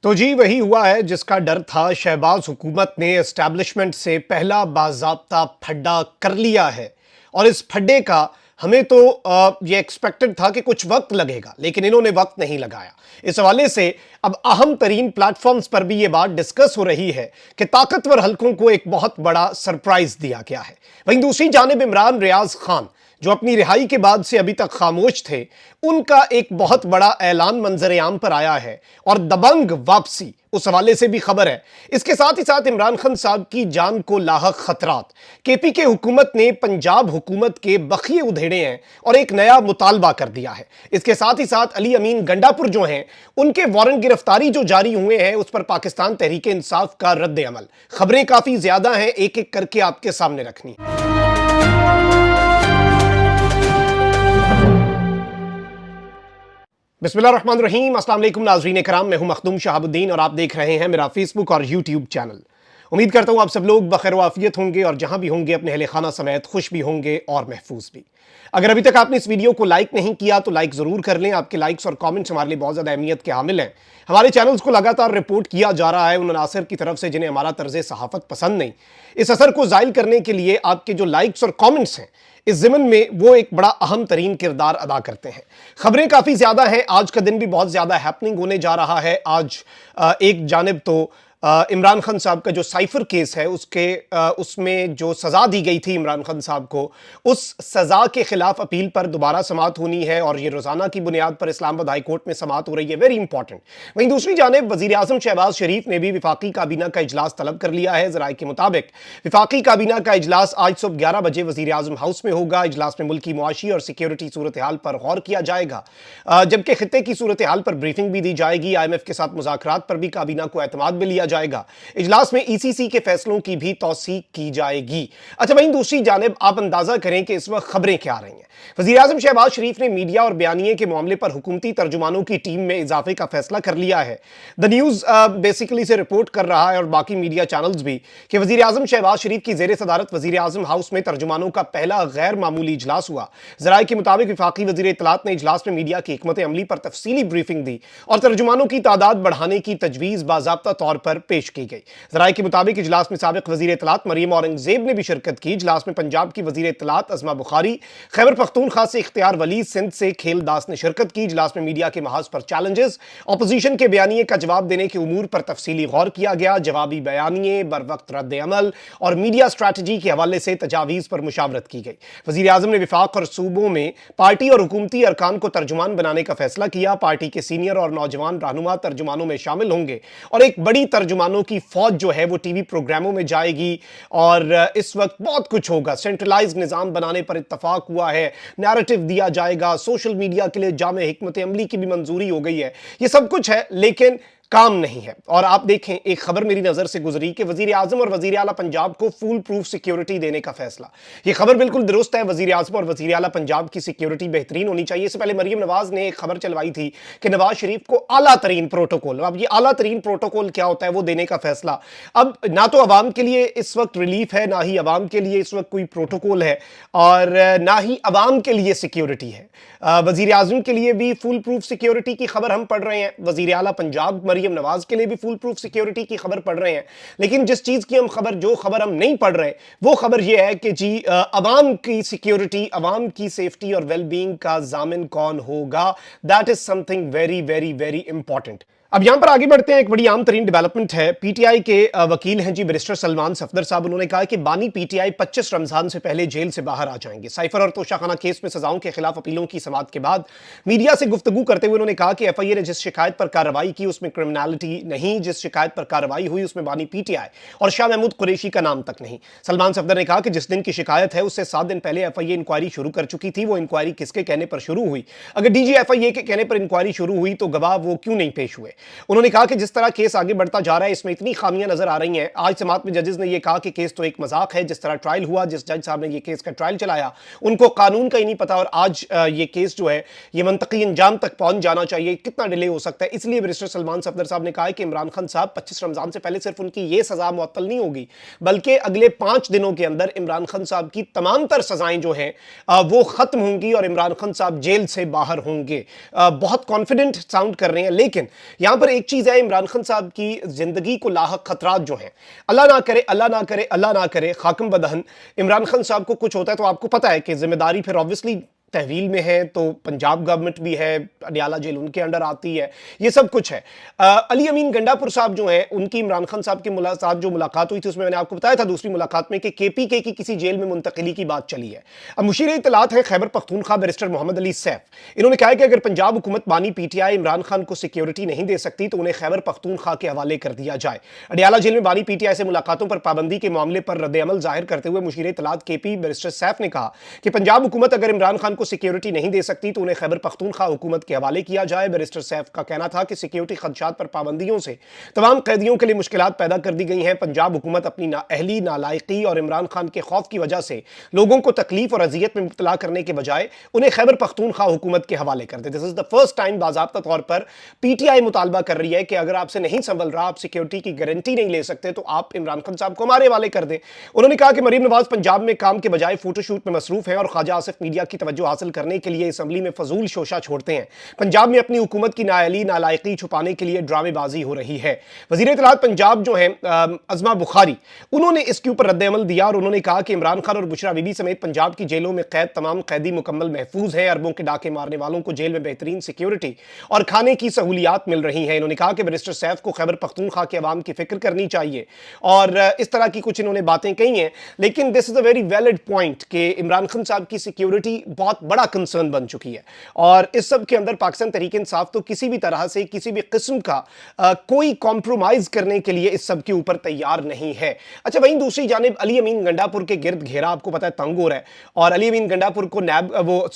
तो जी वही हुआ है जिसका डर था। शहबाज हुकूमत ने एस्टैब्लिशमेंट से पहला बाज़ाब्ता फड्डा कर लिया है और इस फड्डे का हमें तो ये एक्सपेक्टेड था कि कुछ वक्त लगेगा, लेकिन इन्होंने वक्त नहीं लगाया। इस हवाले से अब अहम तरीन प्लेटफॉर्म्स पर भी ये बात डिस्कस हो रही है कि ताकतवर हलकों को एक बहुत बड़ा सरप्राइज दिया गया है। वहीं दूसरी जानिब इमरान रियाज खान जो अपनी रिहाई के बाद से अभी तक खामोश थे, उनका एक बहुत बड़ा ऐलान मंजर आम पर आया है और दबंग वापसी उस हवाले से भी खबर है। इसके साथ ही साथ इमरान खान साहब की जान को लाहक खतरात। केपीके हुकूमत ने पंजाब हुकूमत के बखिए उधेड़े हैं और एक नया मुतालबा कर दिया है। इसके साथ ही साथ अली अमीन गंडापुर जो हैं, उनके वारंट गिरफ्तारी जो जारी हुए हैं उस पर पाकिस्तान तहरीक इंसाफ का रद्द अमल। खबरें काफी ज्यादा हैं, एक एक करके आपके सामने रखनी। बिस्मिल्लाहिर्रहमानिर्रहीम, अस्सलाम वालेकुम नाज़रीन कराम, मैं हूं मखदूम शहाबुद्दीन और आप देख रहे हैं मेरा फेसबुक और यूट्यूब चैनल। उम्मीद करता हूं आप सब लोग बखैर वाफियत होंगे और जहां भी होंगे अपने अहले खाना समेत खुश भी होंगे और महफूज भी। अगर अभी तक आपने इस वीडियो को लाइक नहीं किया तो लाइक जरूर कर लें। आपके लाइक्स और कमेंट्स हमारे लिए बहुत ज्यादा अहमियत के हामिल हैं। हमारे चैनल्स को लगातार रिपोर्ट किया जा रहा है उन अनासर की तरफ से जिन्हें हमारा तर्ज सहाफत पसंद नहीं। इस असर को जाहिल करने के लिए आपके जो लाइक्स और कॉमेंट्स हैं इस ज़िमन में वो एक बड़ा अहम तरीन किरदार अदा करते हैं। खबरें काफ़ी ज़्यादा हैं, आज का दिन भी बहुत ज़्यादा हैपनिंग होने जा रहा है। आज एक जानिब तो इमरान खान साहब का जो साइफर केस है उसमें जो सज़ा दी गई थी इमरान खान साहब को, उस सज़ा के खिलाफ अपील पर दोबारा समाअत होनी है और ये रोज़ाना की बुनियाद पर इस्लामाबाद हाई कोर्ट में समाअत हो रही है, वेरी इंपॉर्टेंट। वहीं दूसरी जानिब वज़ीर आज़म शहबाज शरीफ ने भी वफाकी काबीना का इजलास तलब कर लिया है। ज़राए के मुताबिक वफाकी काबीना का इजलास आज सुबह 11 बजे वज़ीर आज़म हाउस में होगा। इजलास में मुल्की मुआशी और सिक्योरिटी सूरत हाल पर गौर किया जाएगा, जबकि खित्ते की सूरत हाल पर ब्रीफिंग भी दी जाएगी। IMF के साथ मुज़ाकरात पर भी काबीना को एतमाद में लिया जाएगा। इजलास में ECC के फैसलों की भी तौसीक की जाएगी। अच्छा, वहीं दूसरी जानिब आप अंदाजा करें कि इस वक्त खबरें क्या आ रही हैं। वज़ीर आज़म शहबाज शरीफ ने मीडिया और बयानिए के मामले पर हुकूमती तर्जुमानों की टीम में इजाफे का फैसला कर लिया है। द न्यूज़ बेसिकली से रिपोर्ट कर रहा है और बाकी मीडिया चैनल्स भी कि वज़ीर आज़म शहबाज शरीफ की ज़ेर सदारत वज़ीर आज़म हाउस में तर्जुमानों का पहला गैर मामूली इजलास हुआ। ज़राए के मुताबिक वफाकी वज़ीर इत्तलात ने इजलास में मीडिया की हिकमत अमली पर तफसीली ब्रीफिंग दी और तर्जुमानों की तादाद बढ़ाने की तजवीज़ बाज़ाब्ता तौर पर पेश की गई। ज़राए के मुताबिक इजलास में साबिक वज़ीर इत्तलात मरियम औरंगज़ेब ने भी शिरकत की। इजलास में पंजाब की वज़ीर इत्तलात अज़मा बुखारी, खैबर पख्तूनख्वा से इख्तियार वली, सिंध से खेल दास ने शिरकत की। इजलास में मीडिया के महाज पर चैलेंजेस, अपोजिशन के बयानिए का जवाब देने के उमूर पर तफसीली गौर किया गया। जवाबी बयानिए, बर वक्त रद्द अमल और मीडिया स्ट्रैटेजी के हवाले से तजावीज़ पर मुशावरत की गई। वज़ीर आज़म ने विफाक और सूबों में पार्टी और हुकूमती अरकान को तर्जुमान बनाने का फैसला किया। पार्टी के सीनियर और नौजवान रहनुमा तर्जुमानों में शामिल होंगे और एक बड़ी तर्जुमानों की फौज जो है वो टीवी प्रोग्रामों में जाएगी और इस वक्त बहुत कुछ होगा। सेंट्रलाइज्ड निजाम बनाने पर इत्तफाक हुआ है, नैरेटिव दिया जाएगा, सोशल मीडिया के लिए जामे हिकमत अमली की भी मंजूरी हो गई है। ये सब कुछ है लेकिन काम नहीं है। और आप देखें, एक खबर मेरी नजर से गुजरी कि वजीर आजम और वजीर आला पंजाब को फुल प्रूफ सिक्योरिटी देने का फैसला। ये खबर बिल्कुल दुरुस्त है। वजीर आजम और वजीर आला पंजाब की सिक्योरिटी बेहतरीन होनी चाहिए। इससे पहले मरियम नवाज ने एक खबर चलवाई थी कि नवाज शरीफ को आला तरीन प्रोटोकॉल, अब ये आला तरीन प्रोटोकॉल क्या होता है वो देने का फैसला। अब ना तो अवाम के लिए इस वक्त रिलीफ है, ना ही अवाम के लिए इस वक्त कोई प्रोटोकॉल है और ना ही अवाम के लिए सिक्योरिटी है। वजीर आजम के लिए भी फुल प्रूफ सिक्योरिटी की खबर हम पढ़ रहे हैं, वजीर आला पंजाब मरियम नवाज के लिए भी फुल प्रूफ सिक्योरिटी की खबर पढ़ रहे हैं। लेकिन जिस चीज की जो खबर हम नहीं पढ़ रहे वो खबर यह है कि जी अवाम की सिक्योरिटी, अवाम की सेफ्टी और वेलबींग का जामिन कौन होगा। That is something very very very important. अब यहां पर आगे बढ़ते हैं। एक बड़ी आम तरीन डेवलपमेंट है। PTI के वकील हैं जी बैरिस्टर सलमान सफदर साहब। उन्होंने कहा कि बानी PTI 25 रमजान से पहले जेल से बाहर आ जाएंगे। साइफर और तोशाखाना केस में सजाओं के खिलाफ अपीलों की समाअत के बाद मीडिया से गुफ्तगू करते हुए उन्होंने कहा कि FIA ने जिस शिकायत पर कार्रवाई की उसमें क्रिमिनलिटी नहीं, जिस शिकायत पर कार्रवाई हुई उसमें बानी PTI और शाह महमूद कुरैशी का नाम तक नहीं। सलमान सफदर ने कहा कि जिस दिन की शिकायत है उससे 7 दिन पहले FIA इंक्वायरी शुरू कर चुकी थी। वो इंक्वायरी किसके कहने पर शुरू हुई? अगर DG FIA के कहने पर इंक्वायरी शुरू हुई तो गवाह वो क्यों नहीं पेश हुए? उन्होंने कहा कि जिस तरह केस आगे बढ़ता जा रहा है इसमें इतनी खामियां नजर आ रही हैं। आज समाअत में जजेस ने यह कहा कि केस तो एक मजाक है। जिस तरह ट्रायल हुआ, जिस जज साहब ने ये केस का ट्रायल चलाया उनको कानून का ही नहीं पता और आज ये केस जो है ये मंतकी अंजाम तक पहुंच जाना चाहिए। कितना डिले हो सकता है? इसलिए बैरिस्टर सलमान सफदर साहब ने कहा है कि इमरान खान साहब 25 रमजान से पहले सिर्फ उनकी ये सजा मुअत्तल नहीं होगी बल्कि अगले 5 दिनों के अंदर इमरान खान साहब की तमाम तर सजाएं जो हैं वो खत्म होंगी और इमरान खान साहब जेल से बाहर होंगे। बहुत कॉन्फिडेंट साउंड कर रहे हैं। लेकिन یہاں پر ایک چیز ہے، عمران خان صاحب کی زندگی کو لاحق خطرات جو ہیں، اللہ نہ کرے اللہ نہ کرے اللہ نہ کرے، خاکم بدہن عمران خان صاحب کو کچھ ہوتا ہے تو آپ کو پتہ ہے کہ ذمہ داری پھر آبویسلی تحویل میں ہے، تو پنجاب گورنمنٹ بھی ہے، اڈیالہ جیل ان کے انڈر آتی ہے، یہ سب کچھ ہے۔ علی امین گنڈا پور صاحب جو ہیں، ان کی عمران خان صاحب کے ساتھ جو ملاقات ہوئی تھی، اس میں نے آپ کو بتایا تھا دوسری ملاقات میں کہ کے پی کے کی کسی جیل میں منتقلی کی بات چلی ہے۔ اب مشیر اطلاعات ہے خیبر پختونخوا بیرسٹر محمد علی سیف، انہوں نے کہا کہ اگر پنجاب حکومت بانی P T I Imran Khan کو سیکیورٹی نہیں دے سکتی تو انہیں خیبر پختونخوا کے حوالے کر دیا جائے۔ اڈیالہ جیل میں بانی پی ٹی آئی سے ملاقاتوں پر پابندی کے معاملے پر رد عمل ظاہر کرتے ہوئے مشیر اطلاعات کے پی بیرسٹر سیف نے کہا کہ پنجاب حکومت اگر عمران خان کو سیکیورٹی نہیں دے سکتی تو انہیں خیبر پختونخوا حکومت کے حوالے کیا جائے۔ بیرسٹر سیف کا کہنا تھا کہ سیکیورٹی خدشات پر پابندیوں سے تمام قیدیوں کے لیے مشکلات پیدا کر دی گئی ہیں۔ پنجاب حکومت اپنی نااہلی، نالائقی اور عمران خان کے خوف کی وجہ سے لوگوں کو تکلیف اور اذیت میں مبتلا کرنے کے بجائے انہیں خیبر پختونخوا حکومت کے حوالے کر دے۔ دس از دا فرسٹ ٹائم باضابطہ طور پر پی ٹی آئی مطالبہ کر رہی ہے کہ اگر آپ سے نہیں سنبھل رہا، آپ سیکیورٹی کی گارنٹی نہیں لے سکتے تو آپ عمران خان صاحب کو ہمارے حوالے کر دیں۔ انہوں نے کہا کہ مریم نواز پنجاب میں کام کے بجائے فوٹو شوٹ میں مصروف ہیں اور خواجہ آصف میڈیا کی توجہ حاصل کرنے کے لیے اسمبلی میں فضول شوشہ چھوڑتے ہیں۔ پنجاب میں اپنی حکومت کی نااہلی، نالائقی چھپانے کے لیے ڈرامے بازی ہو رہی ہے۔ وزیر اطلاعات پنجاب جو ہیں عظمہ بخاری، انہوں نے اس کے اوپر رد عمل دیا اور انہوں نے کہا کہ عمران خان اور بشرا بی بی سمیت پنجاب کی جیلوں میں قید تمام قیدی مکمل محفوظ ہیں۔ اربوں کے ڈاکے مارنے والوں کو جیل میں بہترین سیکیورٹی اور کھانے کی سہولیات مل رہی ہیں۔ انہوں نے کہا کہ بیرسٹر سیف کو خیبر پختونخوا کے عوام کی فکر کرنی چاہیے اور اس طرح کی کچھ انہوں نے باتیں کہی ہیں، لیکن دس از اے ویری ویلڈ پوائنٹ کہ عمران خان صاحب کی سیکیورٹی بہت بڑا کنسرن بن چکی ہے اور اس سب کے اندر پاکستان تحریک انصاف تو کسی بھی طرح سے کسی بھی قسم کا کوئی کمپرومائز کرنے کے لیے اس سب کے اوپر تیار نہیں ہے۔ اچھا، وہیں دوسری جانب علی امین گنڈا پور کے گرد گھیرا آپ کو پتہ ہے تنگ ہو رہا ہے اور علی امین گنڈا پور کو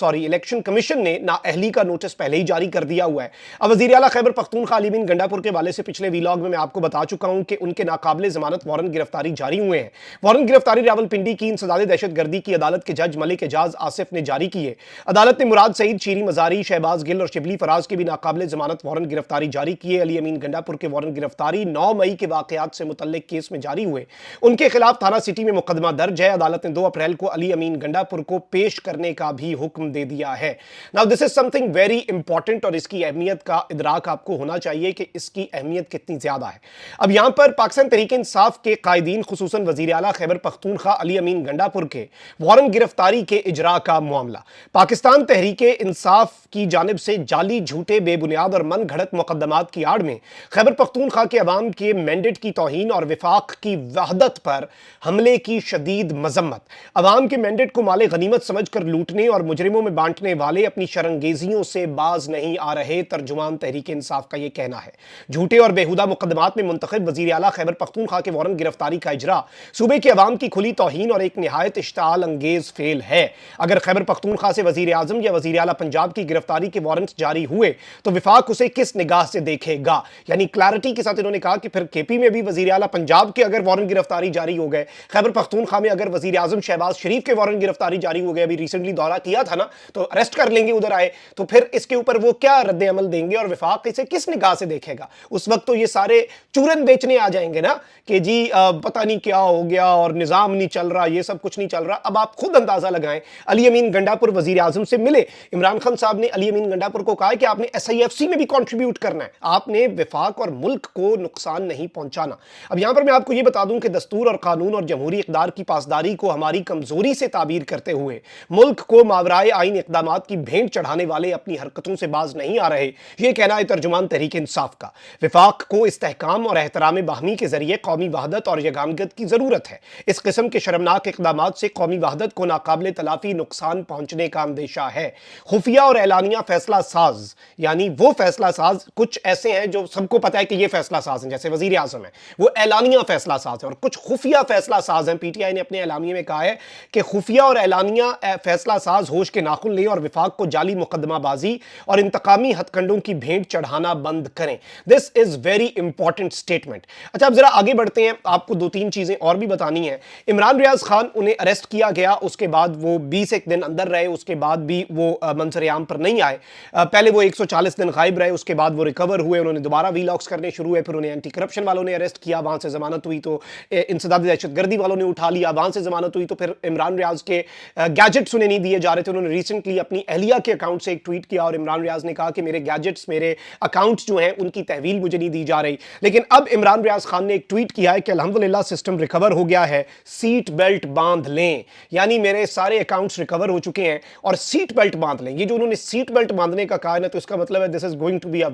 الیکشن کمیشن نے نااہلی کا نوٹس پہلے ہی جاری کر دیا ہوا ہے۔ اب وزیر اعلیٰ خیبر پختونخوا علی امین گنڈا پور کے حوالے سے پچھلے ویلاگ میں آپ کو بتا چکا ہوں کہ ان کے ناقابل ضمانت وارنٹ گرفتاری جاری ہوئے ہیں۔ وارنٹ گرفتاری راولپنڈی کی انسداد دہشت گردی کی عدالت کے جج ملک اعجاز آصف نے جاری کی ہے۔ عدالت نے مراد سعید، شیری مزاری، شہباز گل اور شبلی فراز کے بھی ناقابل ضمانت وارنٹ گرفتاری جاری کیے۔ علی امین گنڈا پور کے وارنٹ گرفتاری 9 مئی کے واقعات سے متعلق کیس میں جاری ہوئے۔ ان کے خلاف تھانہ سٹی میں مقدمہ درج ہے۔ عدالت نے 2 اپریل کو علی امین گنڈا پور کو پیش کرنے کا بھی حکم دے دیا ہے۔ Now this is something very important اور اس کی اہمیت کا ادراک آپ کو ہونا چاہیے کہ اس کی اہمیت کتنی زیادہ ہے۔ اب یہاں پر پاکستان تحریک انصاف کے قائدین خصوصاً وزیر اعلیٰ خیبر پختونخوا علی امین گنڈا پور کے وارنٹ گرفتاری کے اجرا کا معاملہ پاکستان تحریک انصاف کی جانب سے جعلی، جھوٹے، بے بنیاد اور من گھڑت مقدمات کی آڑ میں خیبر پختونخوا کے عوام کے مینڈیٹ کی توہین اور وفاق کی وحدت پر حملے کی شدید مذمت۔ عوام کے مینڈیٹ کو مال غنیمت سمجھ کر لوٹنے اور مجرموں میں بانٹنے والے اپنی شرنگیزیوں سے باز نہیں آ رہے، ترجمان تحریک انصاف کا یہ کہنا ہے۔ جھوٹے اور بیہودہ مقدمات میں منتخب وزیر اعلیٰ خیبر پختونخوا کے وارنٹ گرفتاری کا اجرا صوبے کے عوام کی کھلی توہین اور ایک نہایت اشتعال انگیز فعل ہے۔ اگر خیبر پختونخوا سے وزیر اعظم یا وزیر اعلیٰ پنجاب کی گرفتاری کے وارنٹس جاری ہوئے تو وفاق اسے کس نگاہ سے دیکھے گا؟ یعنی کلیئرٹی کے ساتھ انہوں نے کہا کہ پھر کے پی میں بھی وزیر اعلیٰ پنجاب کے اگر وارنٹ گرفتاری جاری ہو گئے، خیبر پختونخوا میں اگر وزیر اعظم شہباز شریف کے وارنٹ گرفتاری جاری ہو گئے، ابھی ریسنٹلی دورہ کیا تھا نا، تو اریسٹ کر لیں گے ادھر آئے، تو پھر اس کے اوپر وہ کیا رد عمل دیں گے اور وفاق اسے کس نگاہ سے دیکھے گا؟ اس وقت تو یہ سارے چورن بیچنے آ جائیں گے نا کہ جی پتہ نہیں کیا ہو گیا اور نظام نہیں چل رہا، یہ سب کچھ نہیں چل رہا۔ اب آپ خود اندازہ لگائیں، علی امین گنڈا پور وزیر اعظم سے ملے، عمران خان صاحب نے علی امین گنڈا پور کو کہا کہ آپ نے ایس آئی ایف سی میں بھی کنٹریبیوٹ کرنا ہے، آپ نے وفاق اور ملک کو نقصان نہیں پہنچانا۔ اب یہاں پر میں آپ کو یہ بتا دوں کہ دستور اور قانون اور جمہوری اقدار کی پاسداری کو ہماری کمزوری سے تعبیر کرتے ہوئے ملک کو ماورائے آئین اقدامات کی بھینٹ چڑھانے والے اپنی حرکتوں سے باز نہیں آ رہے، یہ کہنا ہے ترجمان تحریک انصاف کا۔ وفاق کو استحکام اور احترام باہمی کے ذریعے قومی وحدت اور یگانگت کی ضرورت ہے۔ اس قسم کے شرمناک اقدامات سے قومی وحدت کو ناقابل تلافی نقصان پہنچنے کا اندیشہ ہے۔ خفیہ اور اعلانیہ فیصلہ ساز، یعنی وہ فیصلہ ساز کچھ ایسے ہیں جو سب کو پتہ ہے کہ یہ فیصلہ ساز ہیں، جیسے وزیر اعظم ہے، وہ اعلانیہ فیصلہ ساز ہے، اور کچھ خفیہ فیصلہ ساز ہیں۔ پی ٹی آئی نے اپنے اعلامیے میں کہا ہے کہ خفیہ اور اعلانیہ فیصلہ ساز ہوش کے ناخن لیں اور وفاق کو جعلی مقدمہ بازی اور انتقامی ہتھ کنڈوں کی بھینٹ چڑھانا بند کریں۔ دس از ویری امپورٹنٹ اسٹیٹمنٹ۔ اچھا، اب ذرا آگے بڑھتے ہیں، آپ کو 2-3 چیزیں اور بھی بتانی ہیں۔ عمران ریاض خان، انہیں اریسٹ کیا گیا، اس کے بعد وہ 20 ایک دن اندر رہے، उसके बाद भी वो मंजर-ए-आम पर नहीं आए। पहले वो 140 दिन गायब रहे, उसके बाद वो रिकवर हुए, उन्होंने दोबारा वीलॉग्स करने शुरू हुए, फिर उन्हें एंटी करप्शन वालों ने अरेस्ट किया, वहाँ से ज़मानत हुई तो इंसदाद दहशतगर्दी वालों ने उठा लिया, वहाँ से ज़मानत हुई तो फिर इमरान रियाज के गैजेट्स उन्हें नहीं दिए जा रहे थे। उन्होंने रिसेंटली अपनी अहलिया के अकाउंट से एक ट्वीट किया और इमरान रियाज ने कहा कि मेरे गैजेट्स, मेरे अकाउंट्स जो हैं उनकी तहवील मुझे नहीं दी जा रही। लेकिन अब इमरान रियाज खान ने एक ट्वीट किया है कि अल्हम्दुलिल्लाह सिस्टम रिकवर हो गया है, सीट बेल्ट बांध लें, यानी मेरे सारे अकाउंट्स रिकवर हो चुके हैं और सीट बेल्ट बांध लें। ये जो उन्होंने सीट बेल्ट बांधने का कहा है ना, तो इसका मतलब है this is going to be a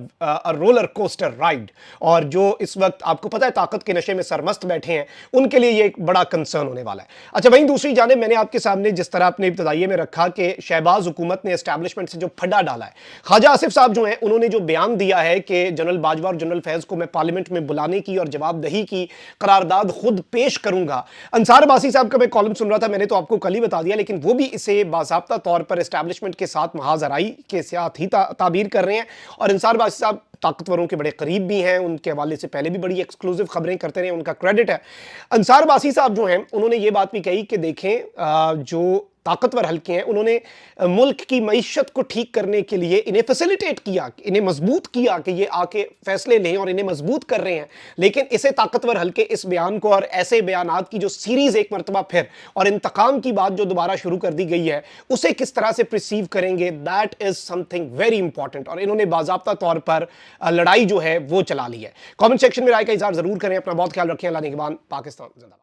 roller coaster ride. और जो इस वक्त आपको पता है ताकत के नशे में सरमस्त बैठे हैं, उनके लिए ये एक बड़ा कंसर्न होने वाला है। अच्छा, वहीं दूसरी जानिब मैंने आपके सामने जिस तरह अपने इब्तदाइये में रखा कि शहबाज हुकूमत ने एस्टैब्लिशमेंट से जो फड्डा डाला है, ख्वाजा आसिफ साहब जो हैं उन्होंने जो बयान दिया है कि जनरल बाजवा और जनरल फैज को मैं पार्लियामेंट में बुलाने की और जवाबदही की करारदाद खुद पेश करूंगा। अंसार अब्बासी साहब का मैं कॉलम सुन रहा था, मैंने तो आपको कल ही बता दिया, लेकिन वो भी इसे बाज़ाब्ता तौर पर एस्टैब्लिशमेंट के साथ महाजराई के साथ ही ताबीर कर रहे हैं। और अंसार अब्बासी साहब ताकतवरों के बड़े करीब भी हैं, उनके हवाले से पहले भी बड़ी एक्सक्लूसिव खबरें करते रहे, उनका क्रेडिट है। अंसार अब्बासी साहब जो हैं उन्होंने ये बात भी कही कि देखें जो ताकतवर हल्के हैं उन्होंने मुल्क की मईशत को ठीक करने के लिए इन्हें फैसिलिटेट किया, इन्हें मजबूत किया कि ये आके फैसले लें और इन्हें मजबूत कर रहे हैं। लेकिन इसे ताकतवर हल्के इस बयान को और ऐसे बयानात की जो सीरीज एक मरतबा फिर और इंतकाम की बात जो दोबारा शुरू कर दी गई है उसे किस तरह से प्रिसीव करेंगे, that is something very important. और इन्होंने बाज़ाब्ता तौर पर लड़ाई जो है वो चला ली है। कॉमेंट सेक्शन में राय का इजहार जरूर करें। अपना बहुत ख्याल रखें। अल्लाह निगहबान। पाकिस्तान जिंदाबाद।